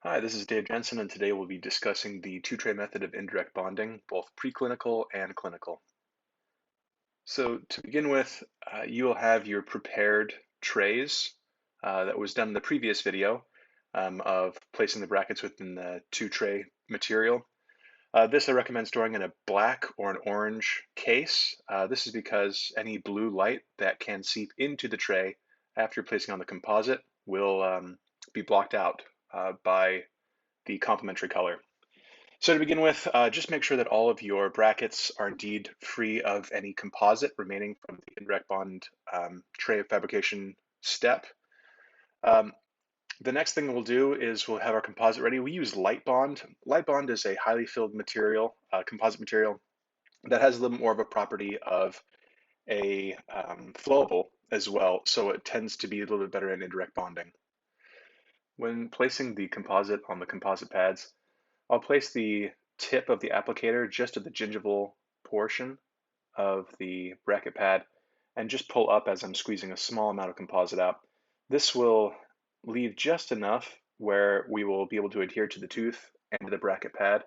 Hi, this is Dave Jensen, and today we'll be discussing the two-tray method of indirect bonding, both preclinical and clinical. So to begin with, you will have your prepared trays that was done in the previous video of placing the brackets within the two-tray material. This I recommend storing in a black or an orange case. This is because any blue light that can seep into the tray after placing on the composite will be blocked out by the complementary color. So to begin with, just make sure that all of your brackets are indeed free of any composite remaining from the indirect bond tray of fabrication step. Um, the next thing we'll do is we'll have our composite ready. We use light bond. Light bond is a highly filled material, composite material that has a little more of a property of a flowable as well, so it tends to be a little bit better in indirect bonding. When placing the composite on the composite pads, I'll place the tip of the applicator just at the gingival portion of the bracket pad and just pull up as I'm squeezing a small amount of composite out. This will leave just enough where we will be able to adhere to the tooth and to the bracket pad.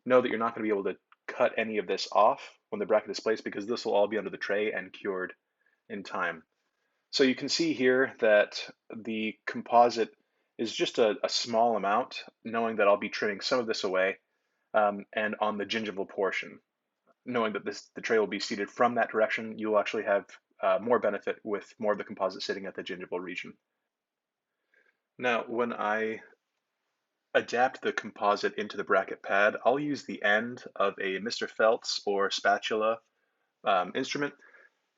Know that you're not going to be able to cut any of this off when the bracket is placed because this will all be under the tray and cured in time. So you can see here that the composite is just a small amount, knowing that I'll be trimming some of this away and on the gingival portion. Knowing that the tray will be seated from that direction, you'll actually have more benefit with more of the composite sitting at the gingival region. Now, when I adapt the composite into the bracket pad, I'll use the end of a Mr. Phelps or spatula instrument.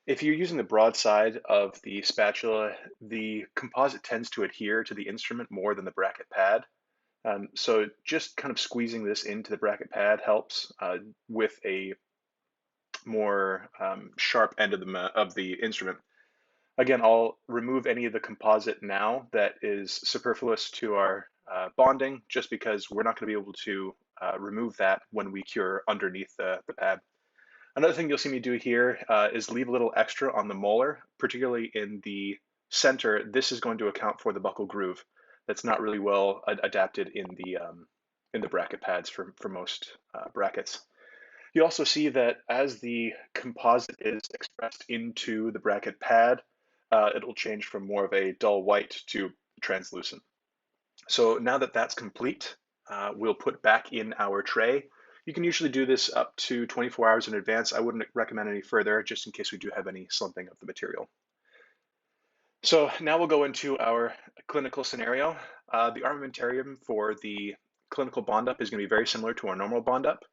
If you're using the broad side of the spatula, the composite tends to adhere to the instrument more than the bracket pad. So just kind of squeezing this into the bracket pad helps with a more sharp end of the instrument. Again, I'll remove any of the composite now that is superfluous to our bonding, just because we're not going to be able to remove that when we cure underneath the pad. Another thing you'll see me do here is leave a little extra on the molar, particularly in the center. This is going to account for the buccal groove that's not really well adapted in the bracket pads for most brackets. You also see that as the composite is expressed into the bracket pad, it'll change from more of a dull white to translucent. So now that that's complete, we'll put back in our tray. You can usually do this up to 24 hours in advance. I wouldn't recommend any further, just in case we do have any slumping of the material. So now we'll go into our clinical scenario. The armamentarium for the clinical bond up is going to be very similar to our normal bond up.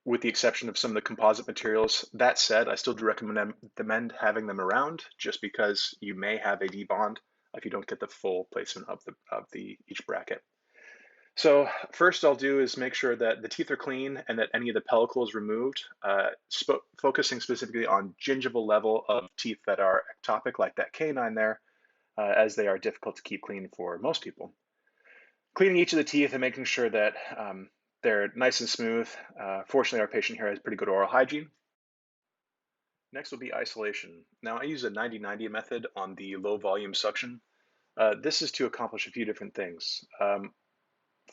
With the exception of some of the composite materials. That said, I still do recommend having them around just because you may have a debond if you don't get the full placement of each bracket. So first I'll do is make sure that the teeth are clean and that any of the pellicle is removed, focusing specifically on gingival level of teeth that are ectopic, like that canine there, as they are difficult to keep clean for most people. Cleaning each of the teeth and making sure that they're nice and smooth. Fortunately, our patient here has pretty good oral hygiene. Next will be isolation. Now, I use a 90-90 method on the low volume suction. This is to accomplish a few different things.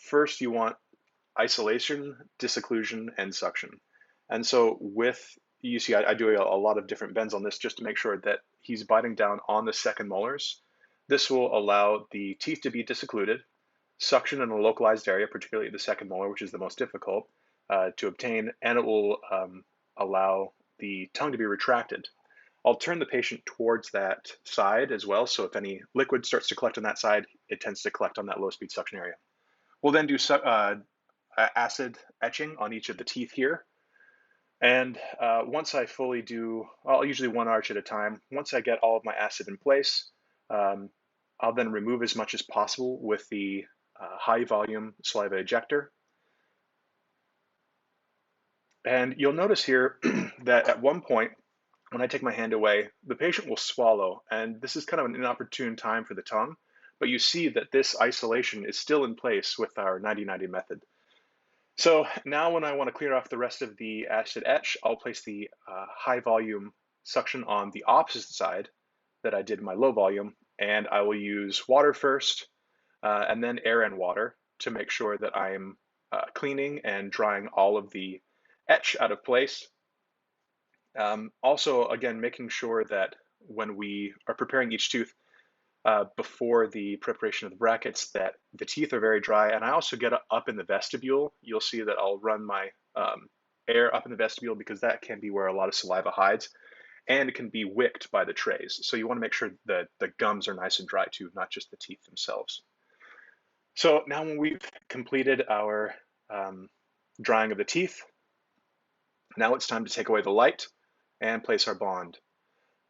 First, you want isolation, disocclusion, and suction. And so you see, I do a lot of different bends on this just to make sure that he's biting down on the second molars. This will allow the teeth to be disoccluded, suction in a localized area, particularly the second molar, which is the most difficult to obtain, and it will allow the tongue to be retracted. I'll turn the patient towards that side as well, so if any liquid starts to collect on that side, it tends to collect on that low-speed suction area. We'll then do acid etching on each of the teeth here. And once I fully do, I'll usually one arch at a time. Once I get all of my acid in place, I'll then remove as much as possible with the high volume saliva ejector. And you'll notice here that at one point, when I take my hand away, the patient will swallow. And this is kind of an inopportune time for the tongue, but you see that this isolation is still in place with our 90-90 method. So now when I want to clear off the rest of the acid etch, I'll place the high volume suction on the opposite side that I did my low volume, and I will use water first, and then air and water to make sure that I'm cleaning and drying all of the etch out of place. Also, again, making sure that when we are preparing each tooth before the preparation of the brackets, that the teeth are very dry. And I also get up in the vestibule. You'll see that I'll run my air up in the vestibule because that can be where a lot of saliva hides, and it can be wicked by the trays. So you want to make sure that the gums are nice and dry too, not just the teeth themselves. So now when we've completed our drying of the teeth, now it's time to take away the light and place our bond.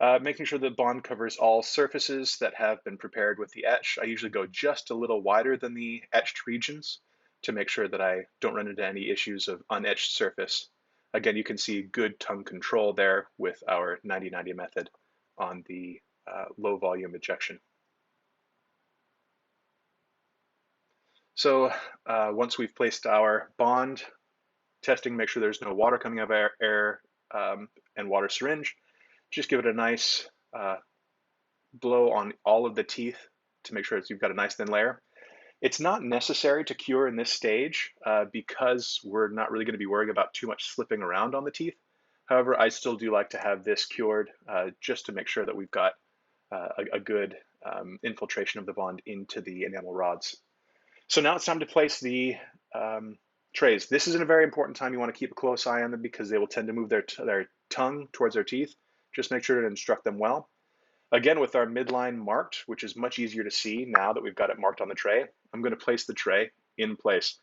Making sure the bond covers all surfaces that have been prepared with the etch. I usually go just a little wider than the etched regions to make sure that I don't run into any issues of unetched surface. Again, you can see good tongue control there with our 90-90 method on the low volume ejection. So once we've placed our bond, testing, make sure there's no water coming out of air and water syringe. Just give it a nice blow on all of the teeth to make sure that you've got a nice thin layer. It's not necessary to cure in this stage because we're not really going to be worrying about too much slipping around on the teeth. However, I still do like to have this cured just to make sure that we've got a good infiltration of the bond into the enamel rods. So now it's time to place the trays. This is a very important time. You want to keep a close eye on them because they will tend to move their tongue towards their teeth. Just make sure to instruct them well. Again, with our midline marked, which is much easier to see now that we've got it marked on the tray, I'm going to place the tray in place.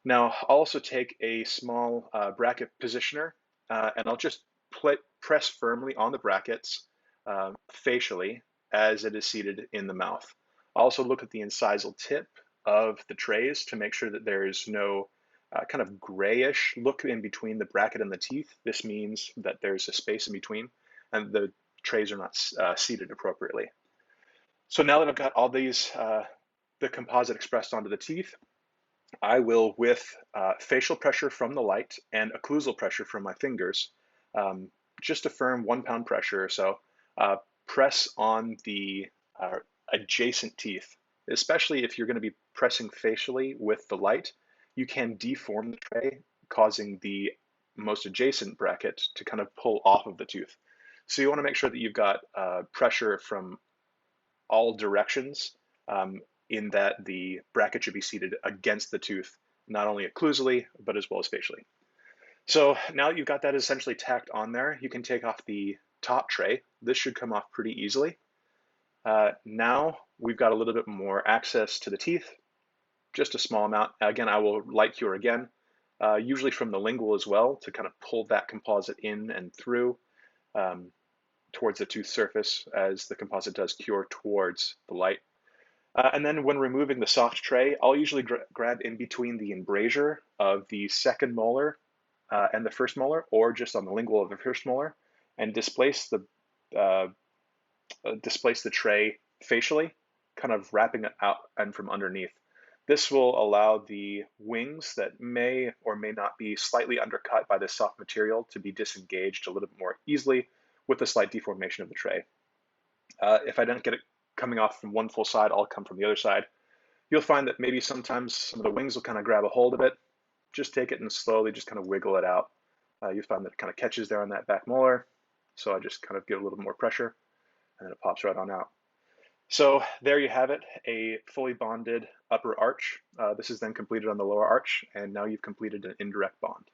Now, I'll also take a small bracket positioner and I'll just press firmly on the brackets facially as it is seated in the mouth. I'll also look at the incisal tip of the trays to make sure that there is no kind of grayish look in between the bracket and the teeth. This means that there's a space in between and the trays are not seated appropriately. So now that I've got all these, the composite expressed onto the teeth, I will, with facial pressure from the light and occlusal pressure from my fingers, just a firm 1 pound pressure or so, press on the adjacent teeth. Especially if you're going to be pressing facially with the light, you can deform the tray, causing the most adjacent bracket to kind of pull off of the tooth. So you want to make sure that you've got pressure from all directions in that the bracket should be seated against the tooth, not only occlusally, but as well as facially. So now that you've got that essentially tacked on there, you can take off the top tray. This should come off pretty easily. Now we've got a little bit more access to the teeth, just a small amount. Again, I will light cure again, usually from the lingual as well, to kind of pull that composite in and through towards the tooth surface as the composite does cure towards the light. And then when removing the soft tray, I'll usually grab in between the embrasure of the second molar and the first molar, or just on the lingual of the first molar, and displace the tray facially, kind of wrapping it out and from underneath. This will allow the wings that may or may not be slightly undercut by this soft material to be disengaged a little bit more easily with a slight deformation of the tray. If I don't get it coming off from one full side, I'll come from the other side. You'll find that maybe sometimes some of the wings will kind of grab a hold of it. Just take it and slowly just kind of wiggle it out. You find that it kind of catches there on that back molar. So I just kind of give a little more pressure and then it pops right on out. So there you have it, a fully bonded upper arch. This is then completed on the lower arch, and now you've completed an indirect bond.